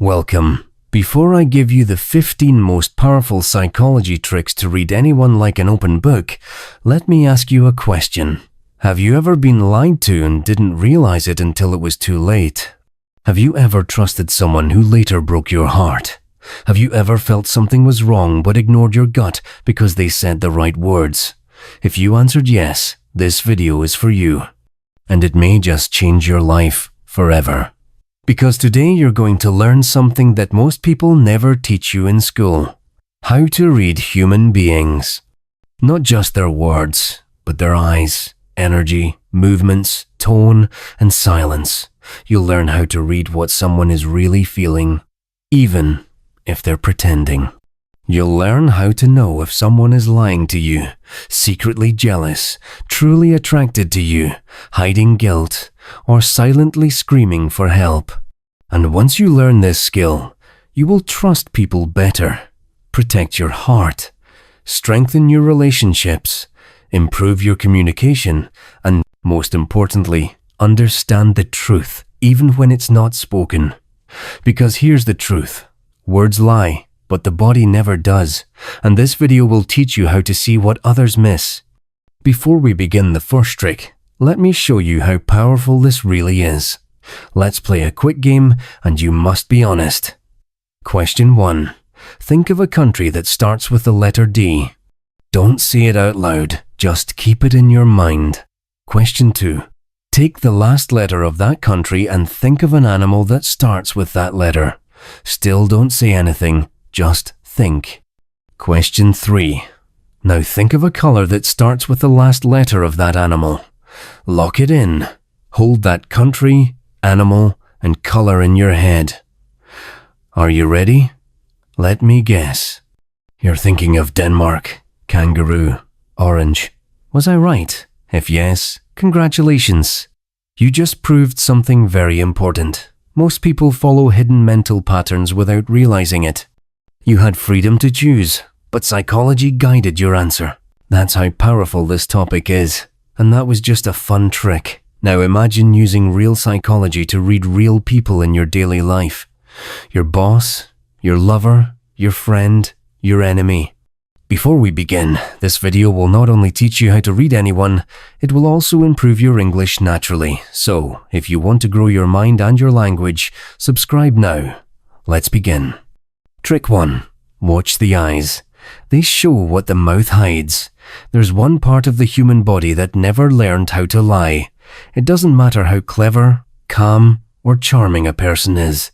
Welcome. Before I give you the 15 most powerful psychology tricks to read anyone like an open book, let me ask you a question. Have you ever been lied to and didn't realize it until it was too late? Have you ever trusted someone who later broke your heart? Have you ever felt something was wrong but ignored your gut because they said the right words? If you answered yes, this video is for you. And it may just change your life forever. Because today you're going to learn something that most people never teach you in school. How to read human beings. Not just their words, but their eyes, energy, movements, tone, and silence. You'll learn how to read what someone is really feeling, even if they're pretending. You'll learn how to know if someone is lying to you, secretly jealous, truly attracted to you, hiding guilt, or silently screaming for help. And once you learn this skill, you will trust people better, protect your heart, strengthen your relationships, improve your communication, and most importantly, understand the truth even when it's not spoken. Because here's the truth. Words lie, but the body never does, and this video will teach you how to see what others miss. Before we begin the first trick, let me show you how powerful this really is. Let's play a quick game, and you must be honest. Question 1. Think of a country that starts with the letter D. Don't say it out loud, just keep it in your mind. Question 2. Take the last letter of that country and think of an animal that starts with that letter. Still don't say anything, just think. Question 3. Now think of a color that starts with the last letter of that animal. Lock it in. Hold that country, animal, and color in your head. Are you ready? Let me guess. You're thinking of Denmark, kangaroo, orange. Was I right? If yes, congratulations. You just proved something very important. Most people follow hidden mental patterns without realizing it. You had freedom to choose, but psychology guided your answer. That's how powerful this topic is. And that was just a fun trick. Now imagine using real psychology to read real people in your daily life. Your boss, your lover, your friend, your enemy. Before we begin, this video will not only teach you how to read anyone, it will also improve your English naturally. So, if you want to grow your mind and your language, subscribe now. Let's begin. Trick 1. Watch the eyes. They show what the mouth hides. There's one part of the human body that never learned how to lie. It doesn't matter how clever, calm, or charming a person is.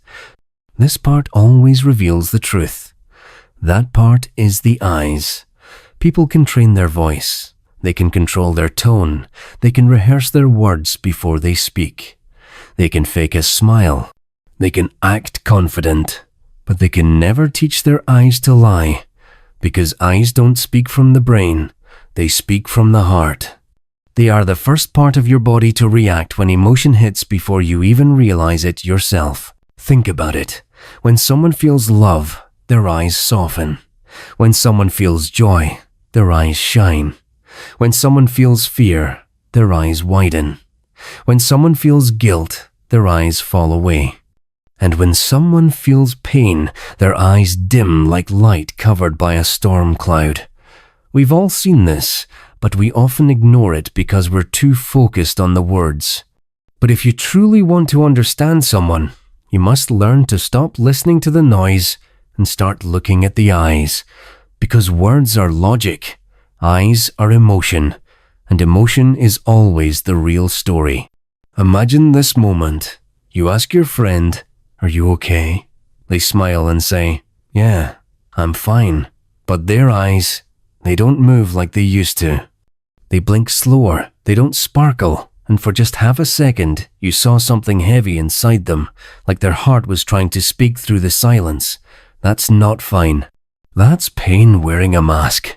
This part always reveals the truth. That part is the eyes. People can train their voice. They can control their tone. They can rehearse their words before they speak. They can fake a smile. They can act confident. But they can never teach their eyes to lie. Because eyes don't speak from the brain. They speak from the heart. They are the first part of your body to react when emotion hits before you even realize it yourself. Think about it. When someone feels love, their eyes soften. When someone feels joy, their eyes shine. When someone feels fear, their eyes widen. When someone feels guilt, their eyes fall away. And when someone feels pain, their eyes dim like light covered by a storm cloud. We've all seen this, but we often ignore it because we're too focused on the words. But if you truly want to understand someone, you must learn to stop listening to the noise and start looking at the eyes. Because words are logic, eyes are emotion, and emotion is always the real story. Imagine this moment. You ask your friend, "Are you okay?" They smile and say, "Yeah, I'm fine." But their eyes, they don't move like they used to. They blink slower, they don't sparkle, and for just half a second, you saw something heavy inside them, like their heart was trying to speak through the silence. That's not fine. That's pain wearing a mask.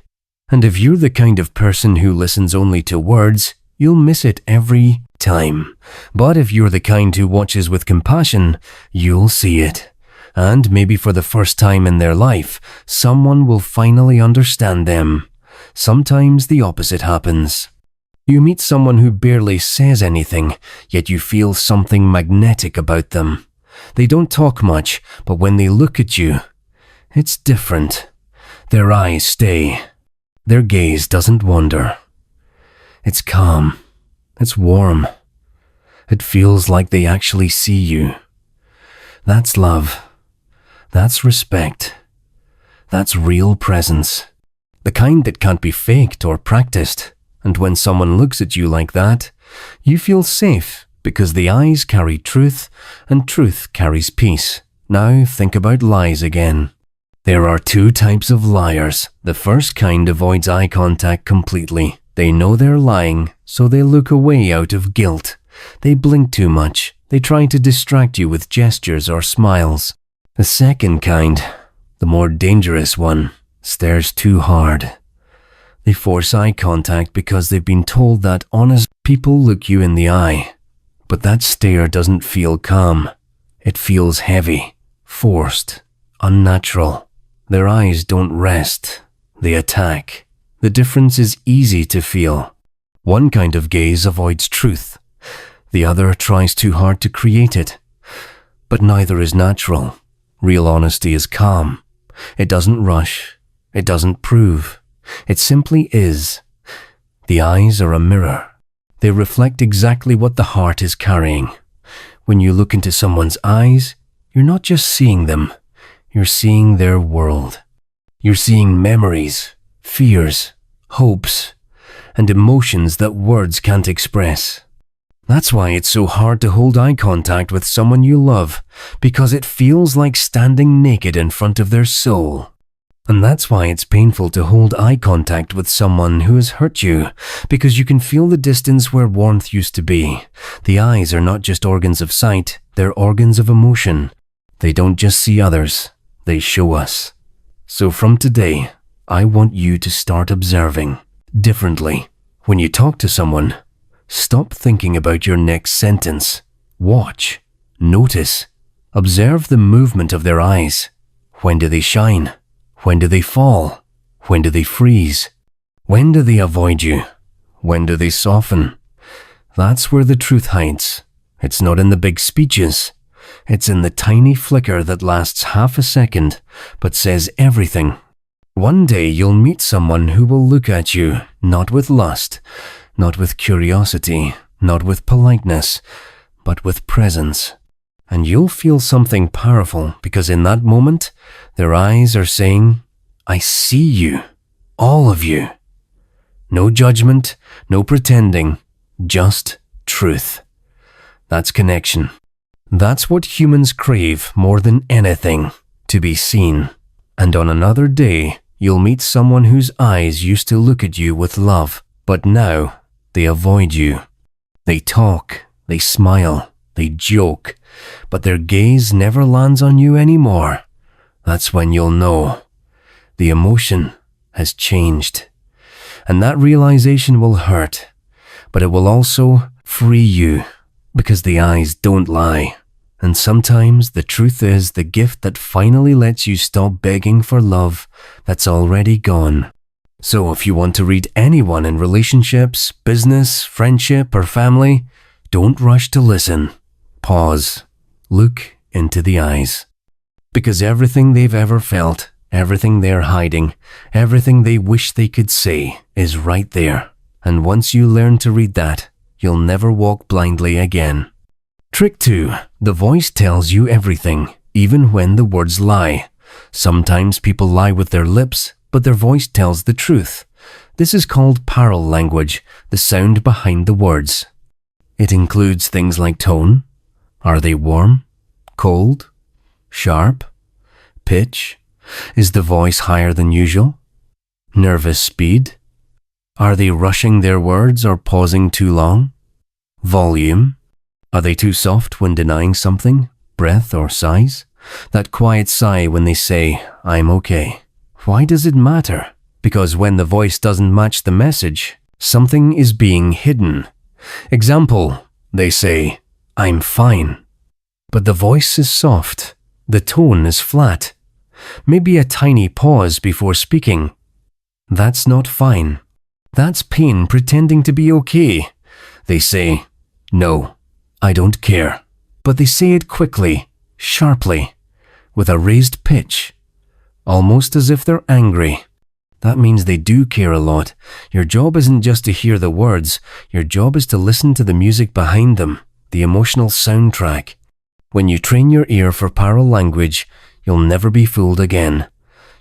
And if you're the kind of person who listens only to words, you'll miss it every time. But if you're the kind who watches with compassion, you'll see it. And maybe for the first time in their life, someone will finally understand them. Sometimes the opposite happens. You meet someone who barely says anything, yet you feel something magnetic about them. They don't talk much, but when they look at you, it's different. Their eyes stay. Their gaze doesn't wander. It's calm. It's warm. It feels like they actually see you. That's love. That's respect. That's real presence. The kind that can't be faked or practiced. And when someone looks at you like that, you feel safe because the eyes carry truth and truth carries peace. Now think about lies again. There are two types of liars. The first kind avoids eye contact completely. They know they're lying, so they look away out of guilt. They blink too much. They try to distract you with gestures or smiles. The second kind, the more dangerous one, stares too hard. They force eye contact because they've been told that honest people look you in the eye. But that stare doesn't feel calm. It feels heavy, forced, unnatural. Their eyes don't rest. They attack. The difference is easy to feel. One kind of gaze avoids truth. The other tries too hard to create it. But neither is natural. Real honesty is calm. It doesn't rush. It doesn't prove. It simply is. The eyes are a mirror. They reflect exactly what the heart is carrying. When you look into someone's eyes, you're not just seeing them. You're seeing their world. You're seeing memories, fears, hopes, and emotions that words can't express. That's why it's so hard to hold eye contact with someone you love, because it feels like standing naked in front of their soul. And that's why it's painful to hold eye contact with someone who has hurt you, because you can feel the distance where warmth used to be. The eyes are not just organs of sight, they're organs of emotion. They don't just see others, they show us. So from today, I want you to start observing differently. When you talk to someone, stop thinking about your next sentence. Watch, notice, observe the movement of their eyes. When do they shine? When do they fall? When do they freeze? When do they avoid you? When do they soften? That's where the truth hides. It's not in the big speeches. It's in the tiny flicker that lasts half a second, but says everything. One day you'll meet someone who will look at you, not with lust, not with curiosity, not with politeness, but with presence. And you'll feel something powerful because in that moment, their eyes are saying, I see you, all of you. No judgment, no pretending, just truth. That's connection. That's what humans crave more than anything, to be seen. And on another day, you'll meet someone whose eyes used to look at you with love, but now they avoid you. They talk, they smile, they joke, but their gaze never lands on you anymore. That's when you'll know. The emotion has changed. And that realization will hurt, but it will also free you, because the eyes don't lie. And sometimes the truth is the gift that finally lets you stop begging for love that's already gone. So if you want to read anyone in relationships, business, friendship, or family, don't rush to listen. Pause. Look into the eyes. Because everything they've ever felt, everything they're hiding, everything they wish they could say is right there. And once you learn to read that, you'll never walk blindly again. Trick 2. The voice tells you everything, even when the words lie. Sometimes people lie with their lips, but their voice tells the truth. This is called paralanguage, the sound behind the words. It includes things like tone. Are they warm? Cold? Sharp? Pitch? Is the voice higher than usual? Nervous speed? Are they rushing their words or pausing too long? Volume? Are they too soft when denying something? Breath or sighs? That quiet sigh when they say, I'm okay. Why does it matter? Because when the voice doesn't match the message, something is being hidden. Example, they say, I'm fine. But the voice is soft. The tone is flat. Maybe a tiny pause before speaking. That's not fine. That's pain pretending to be okay. They say, no, I don't care. But they say it quickly, sharply, with a raised pitch, almost as if they're angry. That means they do care a lot. Your job isn't just to hear the words, your job is to listen to the music behind them, the emotional soundtrack. When you train your ear for paralanguage, you'll never be fooled again.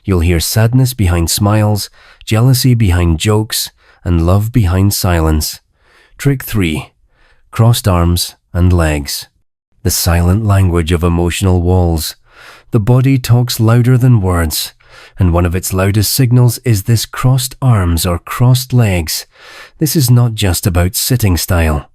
You'll hear sadness behind smiles, jealousy behind jokes, and love behind silence. Trick 3. Crossed arms and legs. The silent language of emotional walls. The body talks louder than words, and one of its loudest signals is this crossed arms or crossed legs. This is not just about sitting style.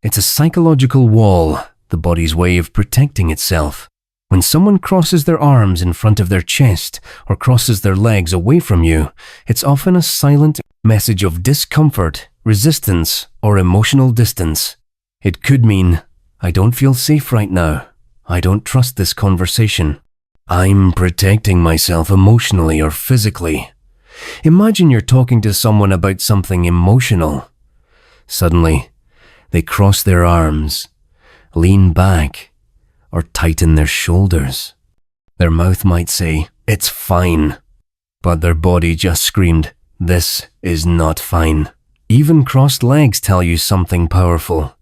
It's a psychological wall, the body's way of protecting itself. When someone crosses their arms in front of their chest or crosses their legs away from you, it's often a silent message of discomfort, resistance, or emotional distance. It could mean, I don't feel safe right now. I don't trust this conversation. I'm protecting myself emotionally or physically. Imagine you're talking to someone about something emotional. Suddenly, they cross their arms, lean back, or tighten their shoulders. Their mouth might say, "It's fine," but their body just screamed, "This is not fine." Even crossed legs tell you something powerful.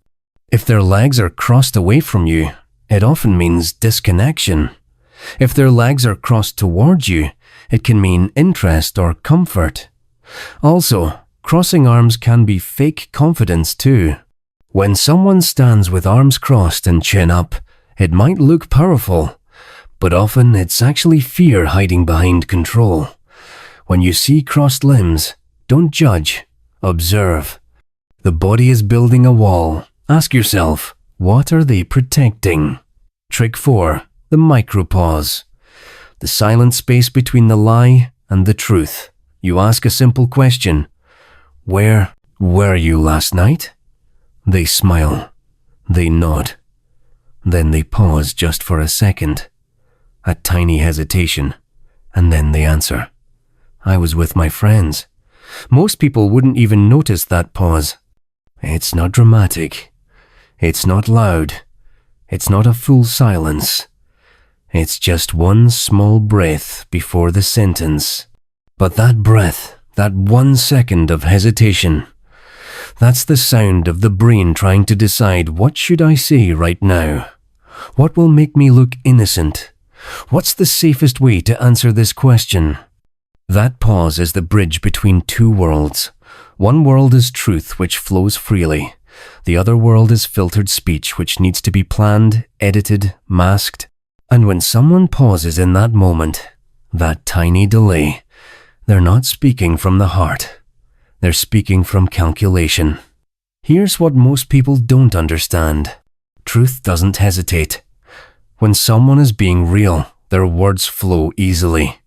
If their legs are crossed away from you, it often means disconnection. If their legs are crossed towards you, it can mean interest or comfort. Also, crossing arms can be fake confidence too. When someone stands with arms crossed and chin up, it might look powerful, but often it's actually fear hiding behind control. When you see crossed limbs, don't judge, observe. The body is building a wall. Ask yourself, what are they protecting? Trick 4. The micropause. The silent space between the lie and the truth. You ask a simple question. Where were you last night? They smile. They nod. Then they pause just for a second. A tiny hesitation. And then they answer. I was with my friends. Most people wouldn't even notice that pause. It's not dramatic. It's not loud. It's not a full silence. It's just one small breath before the sentence. But that breath, that 1 second of hesitation, that's the sound of the brain trying to decide, what should I say right now? What will make me look innocent? What's the safest way to answer this question? That pause is the bridge between two worlds. One world is truth, which flows freely. The other world is filtered speech, which needs to be planned, edited, masked. And when someone pauses in that moment, that tiny delay, they're not speaking from the heart. They're speaking from calculation. Here's what most people don't understand. Truth doesn't hesitate. When someone is being real, their words flow easily.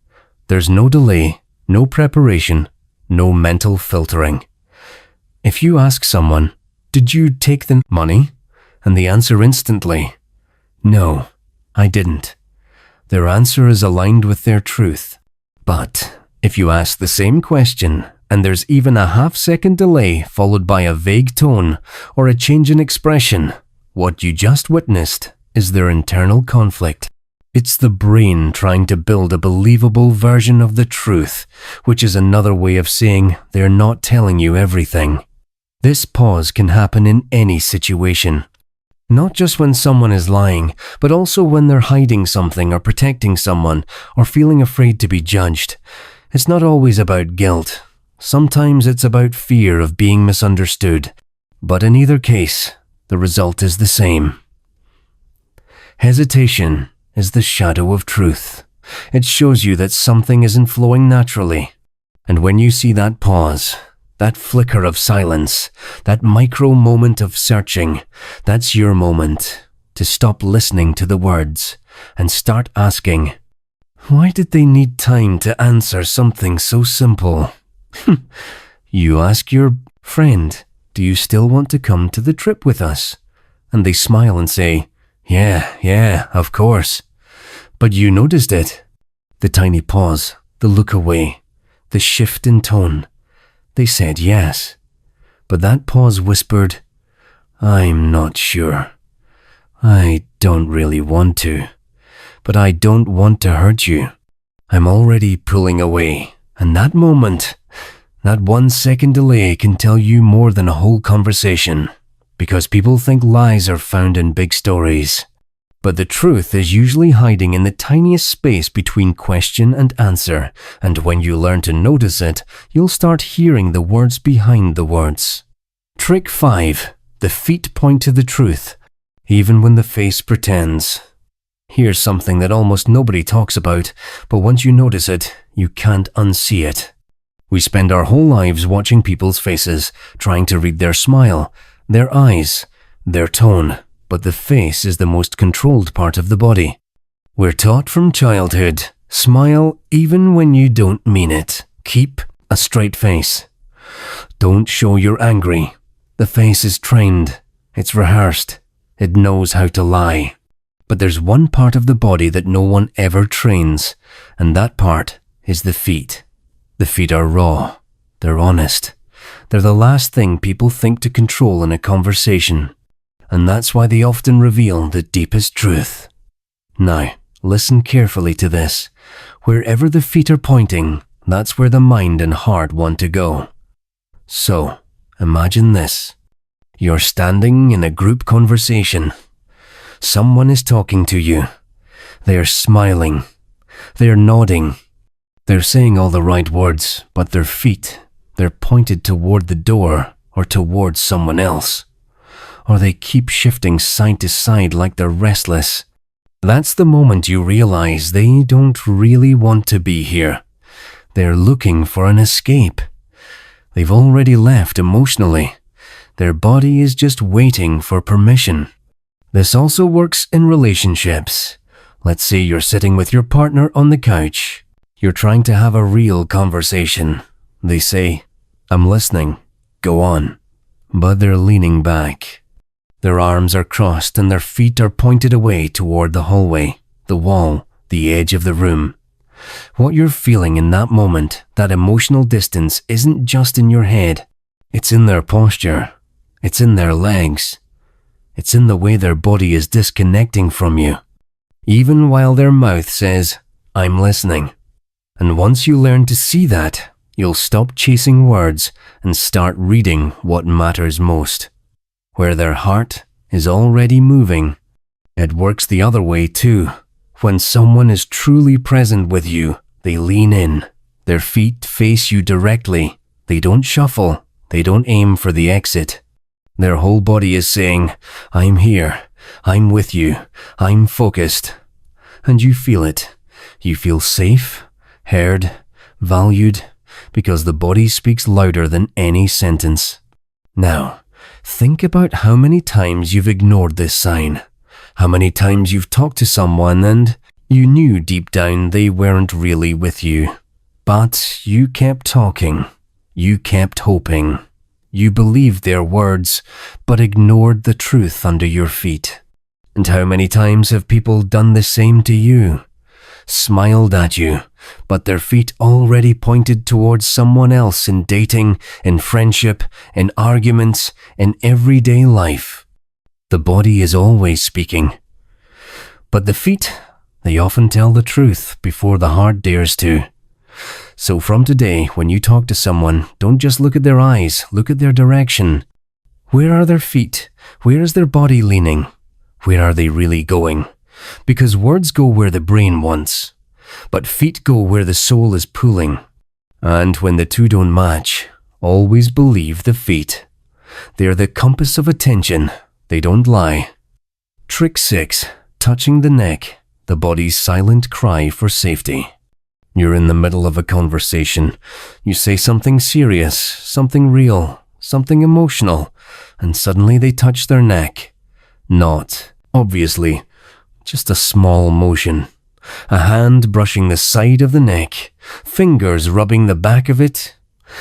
There's no delay, no preparation, no mental filtering. If you ask someone, "Did you take the money?" and they answer instantly, "No, I didn't," their answer is aligned with their truth. But if you ask the same question and there's even a half-second delay followed by a vague tone or a change in expression, what you just witnessed is their internal conflict. It's the brain trying to build a believable version of the truth, which is another way of saying they're not telling you everything. This pause can happen in any situation. Not just when someone is lying, but also when they're hiding something or protecting someone or feeling afraid to be judged. It's not always about guilt. Sometimes it's about fear of being misunderstood. But in either case, the result is the same. Hesitation is the shadow of truth. It shows you that something isn't flowing naturally. And when you see that pause, that flicker of silence, that micro moment of searching, that's your moment to stop listening to the words and start asking, why did they need time to answer something so simple? You ask your friend, "Do you still want to come to the trip with us?" And they smile and say, Yeah, of course." But you noticed it. The tiny pause, the look away, the shift in tone. They said yes. But that pause whispered, "I'm not sure. I don't really want to." but I don't want to hurt you. I'm already pulling away, and that moment, that 1 second delay can tell you more than a whole conversation, because people think lies are found in big stories. But the truth is usually hiding in the tiniest space between question and answer, and when you learn to notice it, you'll start hearing the words behind the words. Trick 5. The feet point to the truth, even when the face pretends. Here's something that almost nobody talks about, but once you notice it, you can't unsee it. We spend our whole lives watching people's faces, trying to read their smile, their eyes, their tone, but the face is the most controlled part of the body. We're taught from childhood, smile even when you don't mean it. Keep a straight face. Don't show you're angry. The face is trained. It's rehearsed. It knows how to lie. But there's one part of the body that no one ever trains, and that part is the feet. The feet are raw. They're honest. They're the last thing people think to control in a conversation, and that's why they often reveal the deepest truth. Now, listen carefully to this. Wherever the feet are pointing, that's where the mind and heart want to go. So, imagine this. You're standing in a group conversation. Someone is talking to you. They're smiling. They're nodding. They're saying all the right words, but their feet, they're pointed toward the door or towards someone else. Or they keep shifting side to side like they're restless. That's the moment you realize they don't really want to be here. They're looking for an escape. They've already left emotionally. Their body is just waiting for permission. This also works in relationships. Let's say you're sitting with your partner on the couch. You're trying to have a real conversation. They say, "I'm listening. Go on." But they're leaning back. Their arms are crossed and their feet are pointed away toward the hallway, the wall, the edge of the room. What you're feeling in that moment, that emotional distance, isn't just in your head. It's in their posture. It's in their legs. It's in the way their body is disconnecting from you, even while their mouth says, "I'm listening." And once you learn to see that, you'll stop chasing words and start reading what matters most. Where their heart is already moving. It works the other way too. When someone is truly present with you, they lean in. Their feet face you directly. They don't shuffle. They don't aim for the exit. Their whole body is saying, "I'm here. I'm with you. I'm focused." And you feel it. You feel safe, heard, valued, because the body speaks louder than any sentence. Now, think about how many times you've ignored this sign. How many times you've talked to someone and you knew deep down they weren't really with you. But you kept talking. You kept hoping. You believed their words, but ignored the truth under your feet. And how many times have people done the same to you? Smiled at you, but their feet already pointed towards someone else in dating, in friendship, in arguments, in everyday life. The body is always speaking. But the feet, they often tell the truth before the heart dares to. So from today, when you talk to someone, don't just look at their eyes, look at their direction. Where are their feet? Where is their body leaning? Where are they really going? Because words go where the brain wants, but feet go where the soul is pulling. And when the two don't match, always believe the feet. They're the compass of attention. They don't lie. Trick 6. Touching the neck, the body's silent cry for safety. You're in the middle of a conversation. You say something serious, something real, something emotional, and suddenly they touch their neck. Not, obviously, just a small motion. A hand brushing the side of the neck, fingers rubbing the back of it,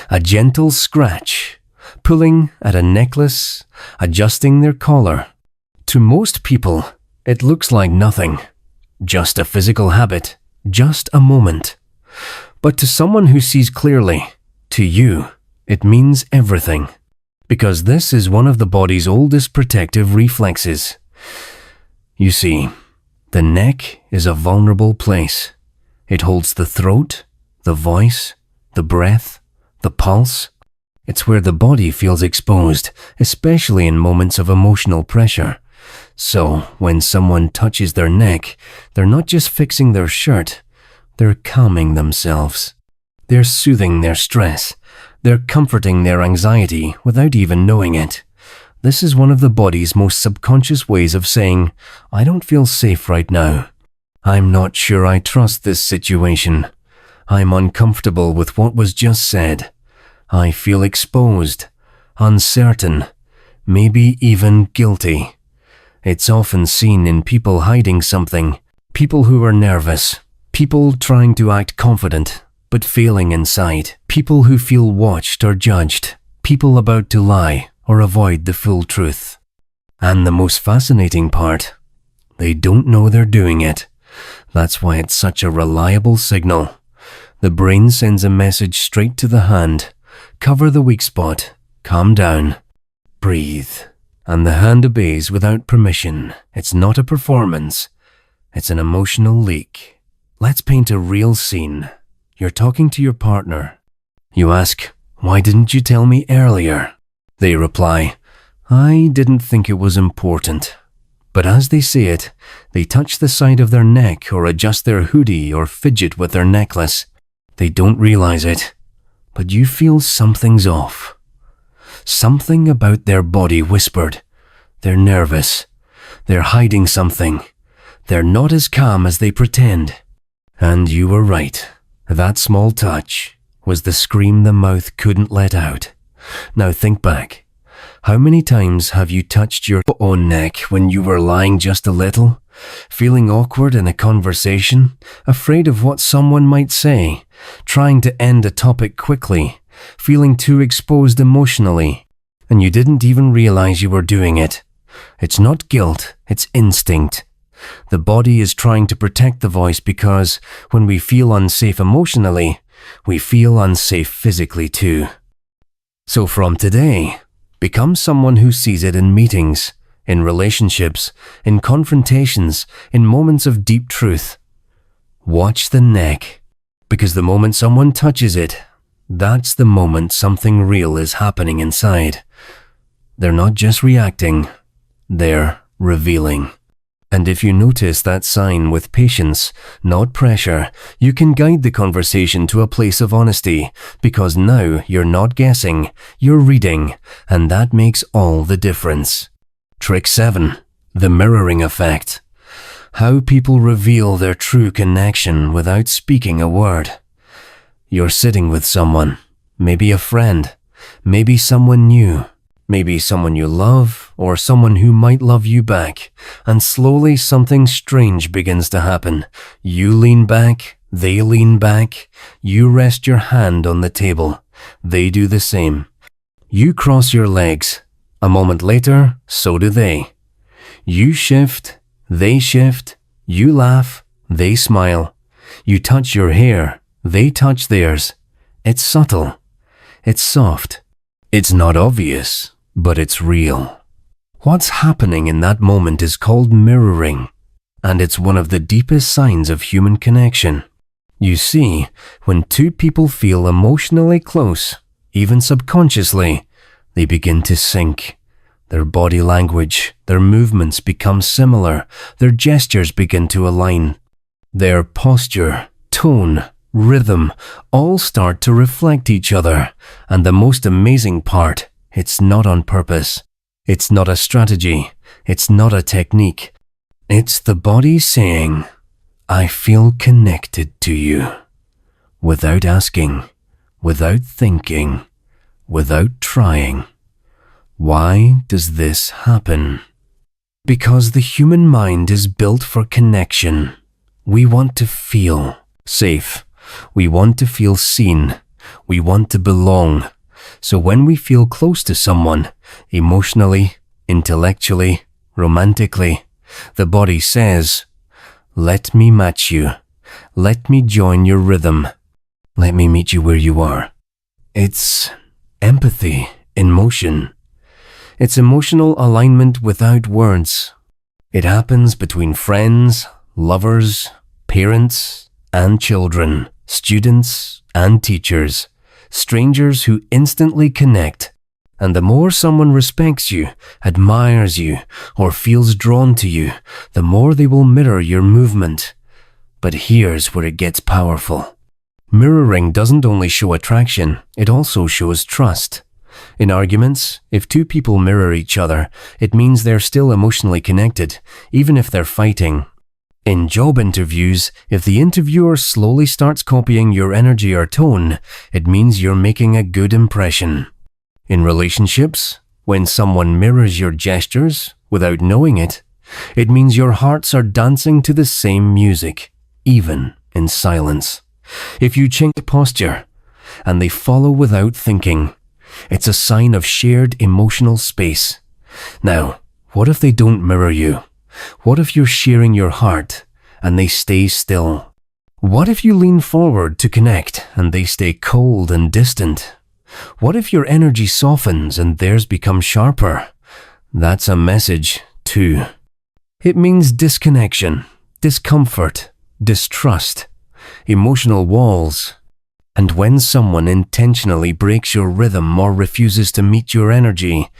a gentle scratch, pulling at a necklace, adjusting their collar. To most people, it looks like nothing. Just a physical habit, just a moment. But to someone who sees clearly, to you, it means everything. Because this is one of the body's oldest protective reflexes. You see, The neck is a vulnerable place. It holds the throat, the voice, the breath, the pulse. It's where the body feels exposed, especially in moments of emotional pressure. So, when someone touches their neck, they're not just fixing their shirt, they're calming themselves. They're soothing their stress. They're comforting their anxiety without even knowing it. This is one of the body's most subconscious ways of saying, I don't feel safe right now. I'm not sure I trust this situation. I'm uncomfortable with what was just said. I feel exposed, uncertain, maybe even guilty. It's often seen in people hiding something, people who are nervous, people trying to act confident, but failing inside, people who feel watched or judged, people about to lie or avoid the full truth. And the most fascinating part, they don't know they're doing it. That's why it's such a reliable signal. The brain sends a message straight to the hand. Cover the weak spot, calm down, breathe. And the hand obeys without permission. It's not a performance. It's an emotional leak. Let's paint a real scene. You're talking to your partner. You ask, why didn't you tell me earlier? They reply, I didn't think it was important. But as they say it, they touch the side of their neck or adjust their hoodie or fidget with their necklace. They don't realize it, but you feel something's off. Something about their body whispered. They're nervous. They're hiding something. They're not as calm as they pretend. And you were right. That small touch was the scream the mouth couldn't let out. Now think back. How many times have you touched your own neck when you were lying just a little? Feeling awkward in a conversation? Afraid of what someone might say? Trying to end a topic quickly? Feeling too exposed emotionally? And you didn't even realize you were doing it. It's not guilt, it's instinct. The body is trying to protect the voice because when we feel unsafe emotionally, we feel unsafe physically too. So from today, become someone who sees it in meetings, in relationships, in confrontations, in moments of deep truth. Watch the neck, because the moment someone touches it, that's the moment something real is happening inside. They're not just reacting, they're revealing. And if you notice that sign with patience, not pressure, you can guide the conversation to a place of honesty, because now you're not guessing, you're reading, and that makes all the difference. Trick 7. The mirroring effect. How people reveal their true connection without speaking a word. You're sitting with someone, maybe a friend, maybe someone new, maybe someone you love, or someone who might love you back, and slowly something strange begins to happen. You lean back, they lean back, you rest your hand on the table, they do the same. You cross your legs, a moment later, so do they. You shift, they shift, you laugh, they smile. You touch your hair, they touch theirs. It's subtle, it's soft, it's not obvious, but it's real. What's happening in that moment is called mirroring, and it's one of the deepest signs of human connection. You see, when two people feel emotionally close, even subconsciously, they begin to sync. Their body language, their movements become similar, their gestures begin to align. Their posture, tone, rhythm, all start to reflect each other, and the most amazing part, it's not on purpose. It's not a strategy. It's not a technique. It's the body saying, I feel connected to you. Without asking, without thinking, without trying. Why does this happen? Because the human mind is built for connection. We want to feel safe. We want to feel seen. We want to belong. So when we feel close to someone, emotionally, intellectually, romantically, the body says, let me match you. Let me join your rhythm. Let me meet you where you are. It's empathy in motion. It's emotional alignment without words. It happens between friends, lovers, parents and children, students and teachers, strangers who instantly connect. And the more someone respects you, admires you, or feels drawn to you, the more they will mirror your movement. But here's where it gets powerful. Mirroring doesn't only show attraction, it also shows trust. In arguments, if two people mirror each other, it means they're still emotionally connected, even if they're fighting. In job interviews, if the interviewer slowly starts copying your energy or tone, it means you're making a good impression. In relationships, when someone mirrors your gestures without knowing it, it means your hearts are dancing to the same music, even in silence. If you change posture and they follow without thinking, it's a sign of shared emotional space. Now, what if they don't mirror you? What if you're sharing your heart and they stay still? What if you lean forward to connect and they stay cold and distant? What if your energy softens and theirs becomes sharper? That's a message, too. It means disconnection, discomfort, distrust, emotional walls. And when someone intentionally breaks your rhythm or refuses to meet your energy,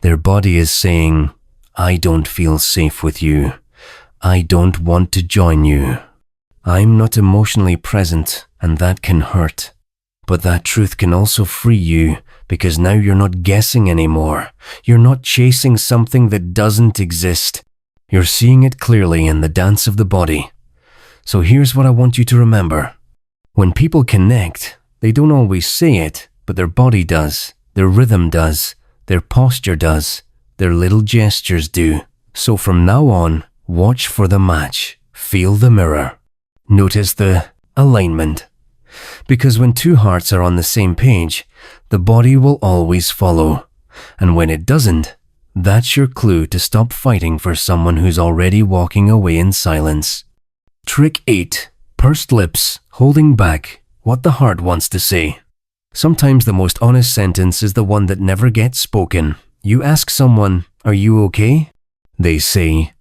their body is saying, I don't feel safe with you. I don't want to join you. I'm not emotionally present, and that can hurt. But that truth can also free you, because now you're not guessing anymore. You're not chasing something that doesn't exist. You're seeing it clearly in the dance of the body. So here's what I want you to remember. When people connect, they don't always say it, but their body does, their rhythm does, their posture does, their little gestures do. So from now on, watch for the match, feel the mirror, notice the alignment. Because when two hearts are on the same page, the body will always follow. And when it doesn't, that's your clue to stop fighting for someone who's already walking away in silence. Trick 8. Pursed lips, holding back what the heart wants to say. Sometimes the most honest sentence is the one that never gets spoken. You ask someone, "Are you okay?" They say,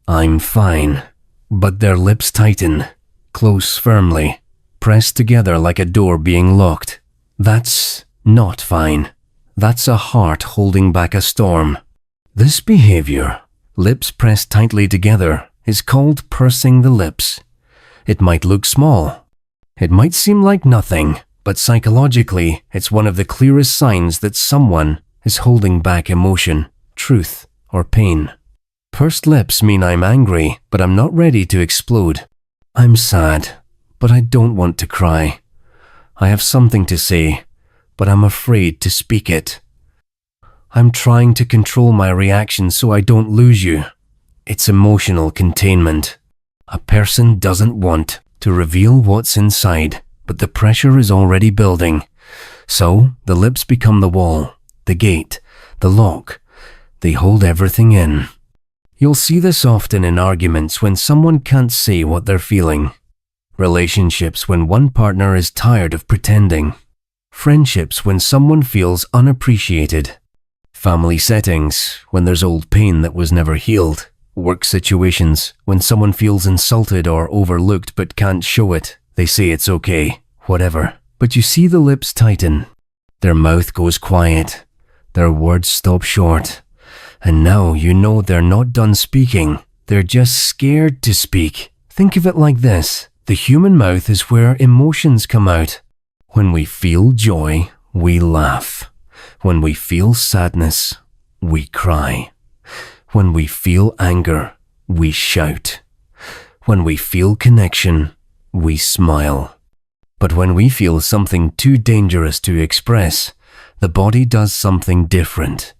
"I'm fine." But their lips tighten, close firmly, pressed together like a door being locked. That's not fine. That's a heart holding back a storm. This behavior, lips pressed tightly together, is called pursing the lips. It might look small. It might seem like nothing, but psychologically, it's one of the clearest signs that someone is holding back emotion, truth, or pain. Pursed lips mean I'm angry, but I'm not ready to explode. I'm sad, but I don't want to cry. I have something to say, but I'm afraid to speak it. I'm trying to control my reaction so I don't lose you. It's emotional containment. A person doesn't want to reveal what's inside, but the pressure is already building. So the lips become the wall, the gate, the lock. They hold everything in. You'll see this often in arguments when someone can't say what they're feeling. Relationships when one partner is tired of pretending. Friendships when someone feels unappreciated. Family settings when there's old pain that was never healed. Work situations when someone feels insulted or overlooked but can't show it. They say it's okay, whatever. But you see the lips tighten. Their mouth goes quiet. Their words stop short. And now you know they're not done speaking. They're just scared to speak. Think of it like this. The human mouth is where emotions come out. When we feel joy, we laugh. When we feel sadness, we cry. When we feel anger, we shout. When we feel connection, we smile. But when we feel something too dangerous to express, the body does something different.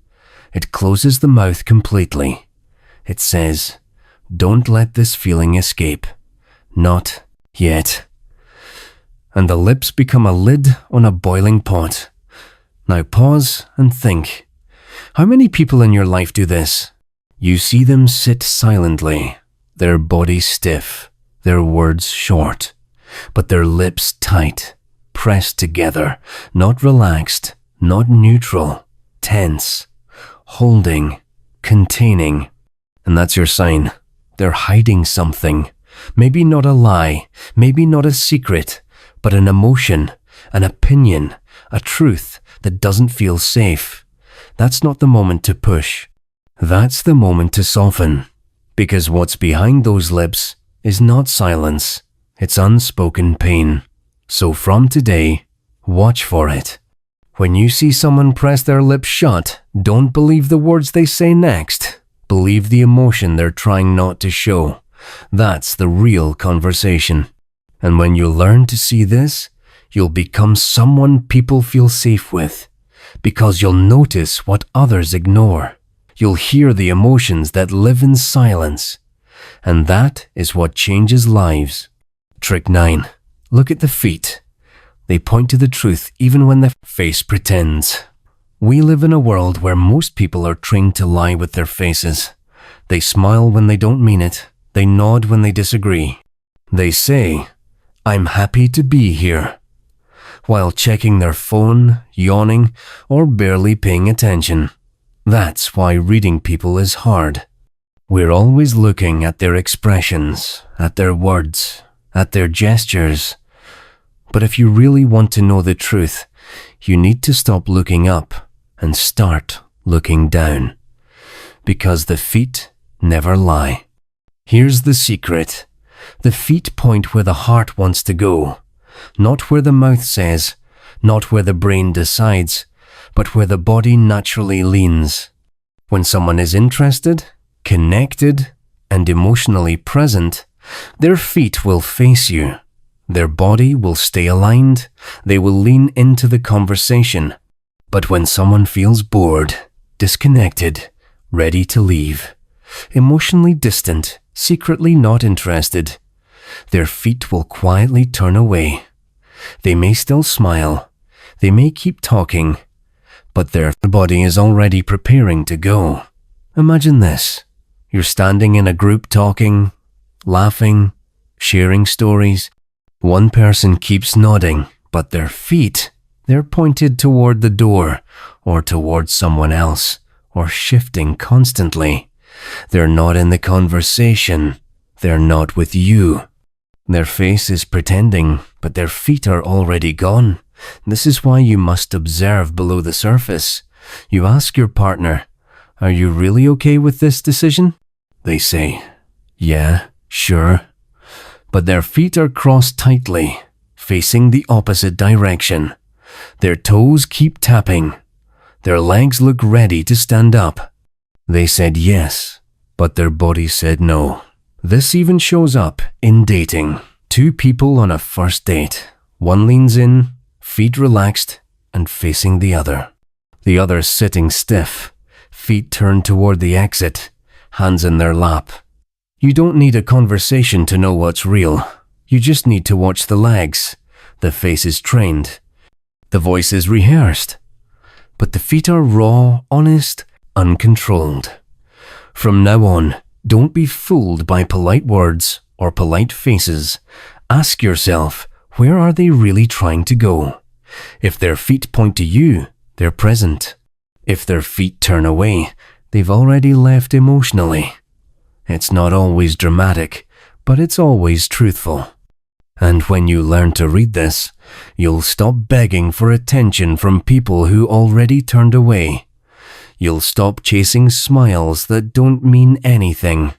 It closes the mouth completely. It says, "Don't let this feeling escape. Not yet." And the lips become a lid on a boiling pot. Now pause and think. How many people in your life do this? You see them sit silently, their bodies stiff, their words short, but their lips tight, pressed together, not relaxed, not neutral, tense, holding, containing. And that's your sign. They're hiding something. Maybe not a lie, maybe not a secret, but an emotion, an opinion, a truth that doesn't feel safe. That's not the moment to push. That's the moment to soften. Because what's behind those lips is not silence, it's unspoken pain. So from today, watch for it. When you see someone press their lips shut, don't believe the words they say next. Believe the emotion they're trying not to show. That's the real conversation. And when you learn to see this, you'll become someone people feel safe with. Because you'll notice what others ignore. You'll hear the emotions that live in silence. And that is what changes lives. Trick 9. Look at the feet. They point to the truth even when the face pretends. We live in a world where most people are trained to lie with their faces. They smile when they don't mean it. They nod when they disagree. They say, "I'm happy to be here," while checking their phone, yawning, or barely paying attention. That's why reading people is hard. We're always looking at their expressions, at their words, at their gestures. But if you really want to know the truth, you need to stop looking up and start looking down. Because the feet never lie. Here's the secret. The feet point where the heart wants to go. Not where the mouth says, not where the brain decides, but where the body naturally leans. When someone is interested, connected, and emotionally present, their feet will face you. Their body will stay aligned. They will lean into the conversation. But when someone feels bored, disconnected, ready to leave, emotionally distant, secretly not interested, their feet will quietly turn away. They may still smile. They may keep talking. But their body is already preparing to go. Imagine this. You're standing in a group talking, laughing, sharing stories. One person keeps nodding, but their feet, they're pointed toward the door or towards someone else or shifting constantly. They're not in the conversation. They're not with you. Their face is pretending, but their feet are already gone. This is why you must observe below the surface. You ask your partner, "Are you really okay with this decision?" They say, "Yeah, sure." But their feet are crossed tightly, facing the opposite direction. Their toes keep tapping. Their legs look ready to stand up. They said yes, but their body said no. This even shows up in dating. Two people on a first date. One leans in, feet relaxed, and facing the other. The other sitting stiff, feet turned toward the exit, hands in their lap. You don't need a conversation to know what's real. You just need to watch the legs. The face is trained. The voice is rehearsed. But the feet are raw, honest, uncontrolled. From now on, don't be fooled by polite words or polite faces. Ask yourself, where are they really trying to go? If their feet point to you, they're present. If their feet turn away, they've already left emotionally. It's not always dramatic, but it's always truthful. And when you learn to read this, you'll stop begging for attention from people who already turned away. You'll stop chasing smiles that don't mean anything.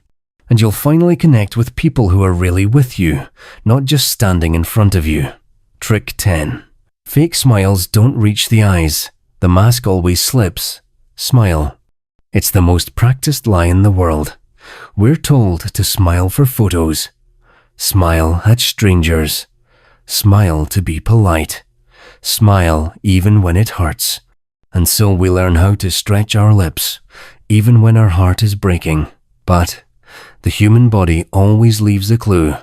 And you'll finally connect with people who are really with you, not just standing in front of you. Trick 10. Fake smiles don't reach the eyes. The mask always slips. Smile. It's the most practiced lie in the world. We're told to smile for photos. Smile at strangers. Smile to be polite. Smile even when it hurts. And so we learn how to stretch our lips, even when our heart is breaking. But the human body always leaves a clue.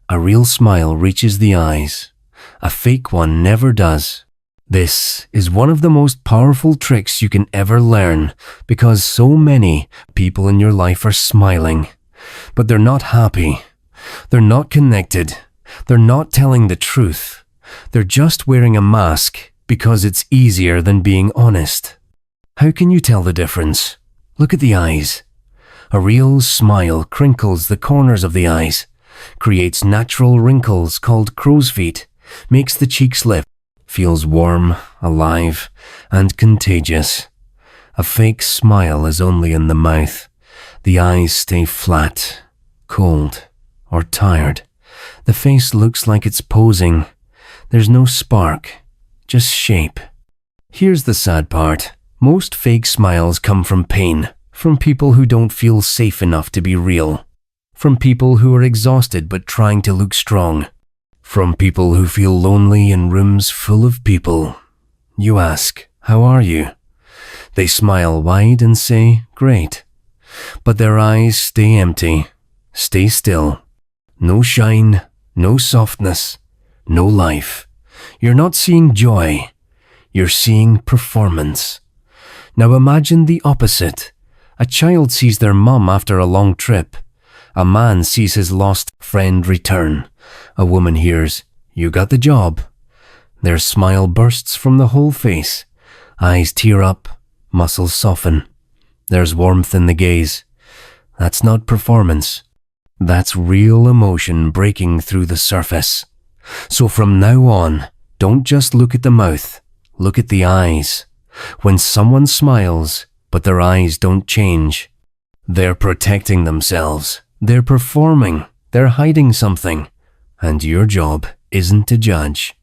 A real smile reaches the eyes. A fake one never does. This is one of the most powerful tricks you can ever learn because so many people in your life are smiling, but they're not happy. They're not connected. They're not telling the truth. They're just wearing a mask because it's easier than being honest. How can you tell the difference? Look at the eyes. A real smile crinkles the corners of the eyes. creates natural wrinkles called crow's feet, makes the cheeks lift, feels warm, alive, and contagious. A fake smile is only in the mouth. The eyes stay flat, cold, or tired. The face looks like it's posing. There's no spark, just shape. Here's the sad part. Most fake smiles come from pain, from people who don't feel safe enough to be real, from people who are exhausted but trying to look strong, from people who feel lonely in rooms full of people. You ask, "How are you?" They smile wide and say, "Great." But their eyes stay empty, stay still. No shine, no softness, no life. You're not seeing joy. You're seeing performance. Now imagine the opposite. A child sees their mum after a long trip. A man sees his lost friend return. A woman hears, "You got the job." Their smile bursts from the whole face. Eyes tear up, muscles soften. There's warmth in the gaze. That's not performance. That's real emotion breaking through the surface. So from now on, don't just look at the mouth, look at the eyes. When someone smiles, but their eyes don't change, they're protecting themselves, they're performing, they're hiding something. And your job isn't to judge.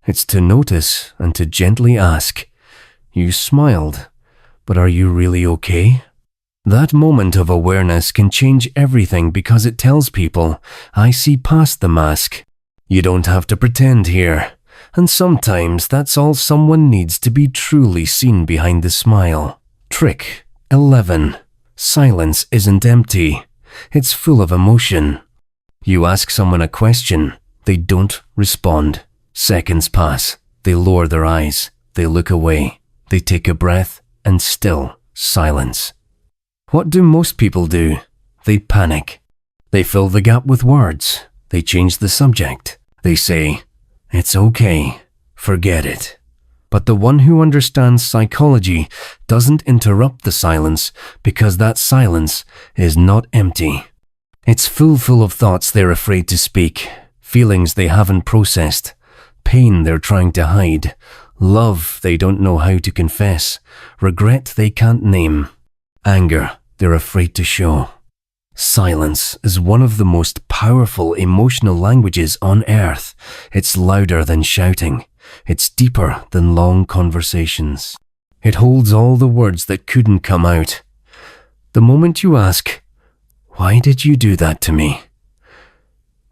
It's to notice and to gently ask, "You smiled, but are you really okay?" That moment of awareness can change everything because it tells people, "I see past the mask. You don't have to pretend here." And sometimes that's all someone needs to be truly seen behind the smile. Trick 11. Silence isn't empty. It's full of emotion. You ask someone a question, they don't respond. Seconds pass. They lower their eyes. They look away. They take a breath, and still silence. What do most people do? They panic. They fill the gap with words. They change the subject. They say, "It's okay, forget it." But the one who understands psychology doesn't interrupt the silence because that silence is not empty. It's full of thoughts they're afraid to speak, feelings they haven't processed, pain they're trying to hide, love they don't know how to confess, regret they can't name, anger they're afraid to show. Silence is one of the most powerful emotional languages on earth. It's louder than shouting. It's deeper than long conversations. It holds all the words that couldn't come out. The moment you ask, "Why did you do that to me?"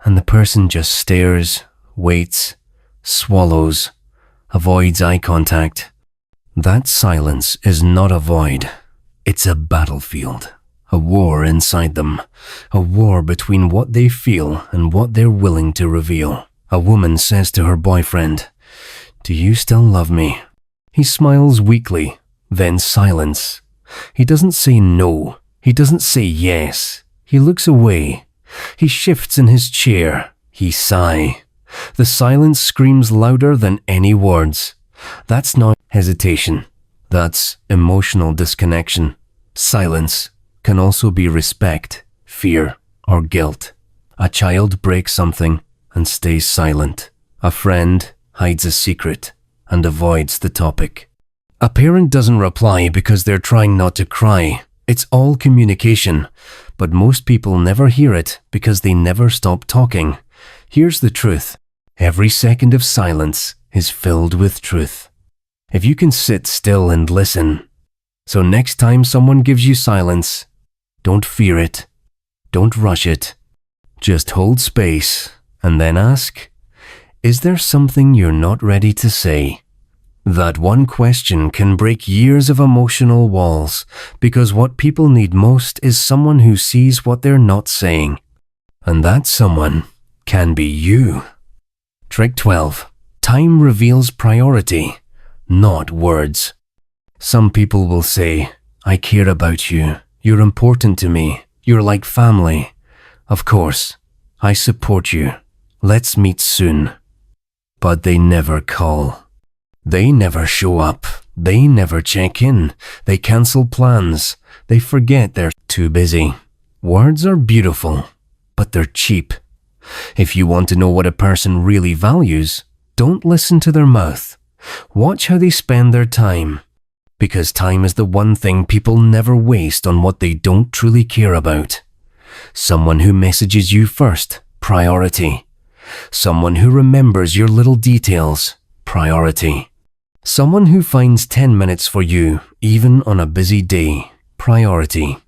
and the person just stares, waits, swallows, avoids eye contact, that silence is not a void. It's a battlefield. A war inside them. A war between what they feel and what they're willing to reveal. A woman says to her boyfriend, "Do you still love me?" He smiles weakly, then silence. He doesn't say no. He doesn't say yes. He looks away. He shifts in his chair. He sighs. The silence screams louder than any words. That's not hesitation. That's emotional disconnection. Silence can also be respect, fear, or guilt. A child breaks something and stays silent. A friend hides a secret and avoids the topic. A parent doesn't reply because they're trying not to cry. It's all communication, but most people never hear it because they never stop talking. Here's the truth. Every second of silence is filled with truth. If you can sit still and listen. So next time someone gives you silence, don't fear it. Don't rush it. Just hold space and then ask, is there something you're not ready to say? That one question can break years of emotional walls because what people need most is someone who sees what they're not saying. And that someone can be you. Trick 12. Time reveals priority, not words. Some people will say, "I care about you. You're important to me. You're like family. Of course, I support you. Let's meet soon." But they never call. They never show up. They never check in. They cancel plans. They forget they're too busy. Words are beautiful, but they're cheap. If you want to know what a person really values, don't listen to their mouth. Watch how they spend their time. Because time is the one thing people never waste on what they don't truly care about. Someone who messages you first, priority. Someone who remembers your little details, priority. Someone who finds 10 minutes for you, even on a busy day, priority.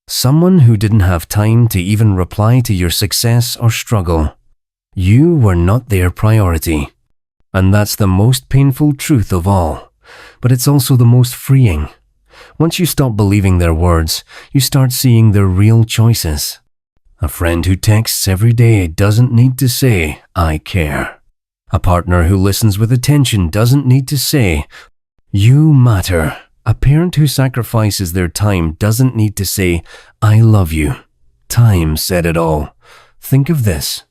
Someone who didn't have time to even reply to your success or struggle. You were not their priority. And that's the most painful truth of all. But it's also the most freeing. Once you stop believing their words, you start seeing their real choices. A friend who texts every day doesn't need to say, "I care." A partner who listens with attention doesn't need to say, "You matter." A parent who sacrifices their time doesn't need to say, "I love you." Time said it all. Think of this.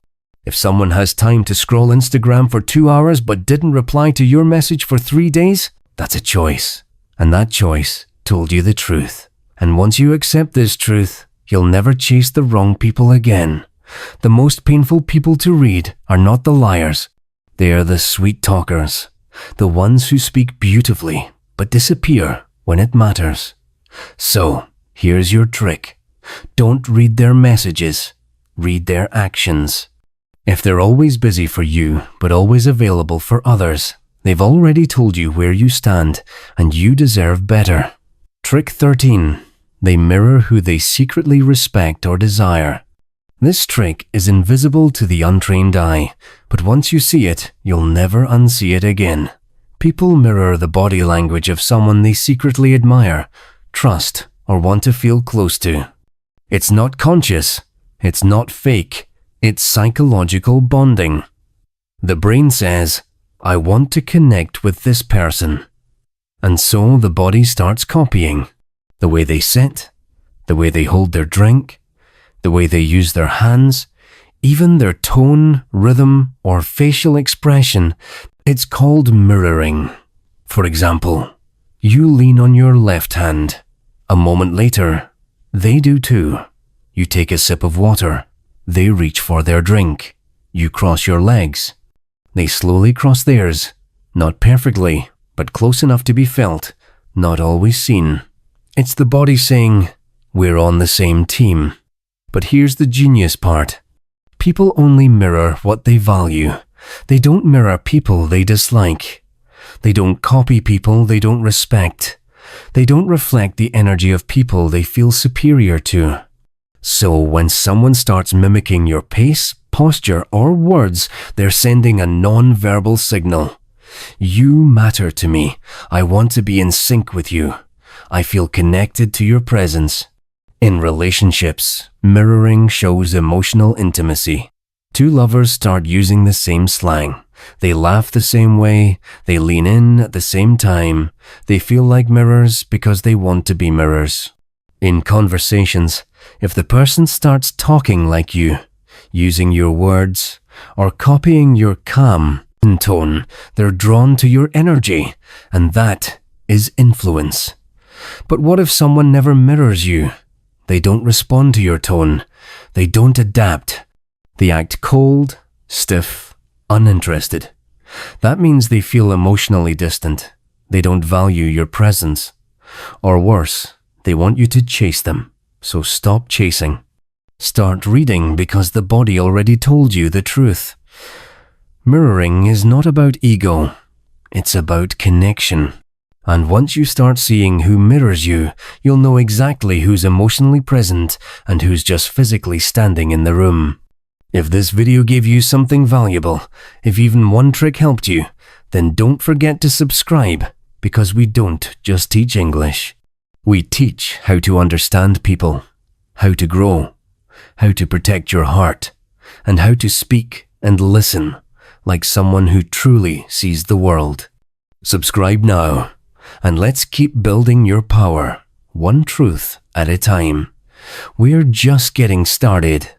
If someone has time to scroll Instagram for 2 hours but didn't reply to your message for 3 days, that's a choice. And that choice told you the truth. And once you accept this truth, you'll never chase the wrong people again. The most painful people to read are not the liars. They are the sweet talkers. The ones who speak beautifully but disappear when it matters. So, here's your trick. Don't read their messages. Read their actions. If they're always busy for you but always available for others, they've already told you where you stand and you deserve better. Trick 13. They mirror who they secretly respect or desire. This trick is invisible to the untrained eye, but once you see it, you'll never unsee it again. People mirror the body language of someone they secretly admire, trust, or want to feel close to. It's not conscious. It's not fake. It's psychological bonding. The brain says, "I want to connect with this person." And so the body starts copying. The way they sit, the way they hold their drink, the way they use their hands, even their tone, rhythm, or facial expression. It's called mirroring. For example, you lean on your left hand. A moment later, they do too. You take a sip of water. They reach for their drink. You cross your legs. They slowly cross theirs. Not perfectly, but close enough to be felt, not always seen. It's the body saying, "We're on the same team." But here's the genius part. People only mirror what they value. They don't mirror people they dislike. They don't copy people they don't respect. They don't reflect the energy of people they feel superior to. So when someone starts mimicking your pace, posture, or words, they're sending a non-verbal signal. You matter to me. I want to be in sync with you. I feel connected to your presence. In relationships, mirroring shows emotional intimacy. Two lovers start using the same slang. They laugh the same way. They lean in at the same time. They feel like mirrors because they want to be mirrors. In conversations, if the person starts talking like you, using your words, or copying your calm tone, they're drawn to your energy, and that is influence. But what if someone never mirrors you? They don't respond to your tone. They don't adapt. They act cold, stiff, uninterested. That means they feel emotionally distant. They don't value your presence. Or worse, they want you to chase them. So stop chasing. Start reading because the body already told you the truth. Mirroring is not about ego. It's about connection. And once you start seeing who mirrors you, you'll know exactly who's emotionally present and who's just physically standing in the room. If this video gave you something valuable, if even one trick helped you, then don't forget to subscribe, because we don't just teach English. We teach how to understand people, how to grow, how to protect your heart, and how to speak and listen like someone who truly sees the world. Subscribe now, and let's keep building your power, one truth at a time. We're just getting started.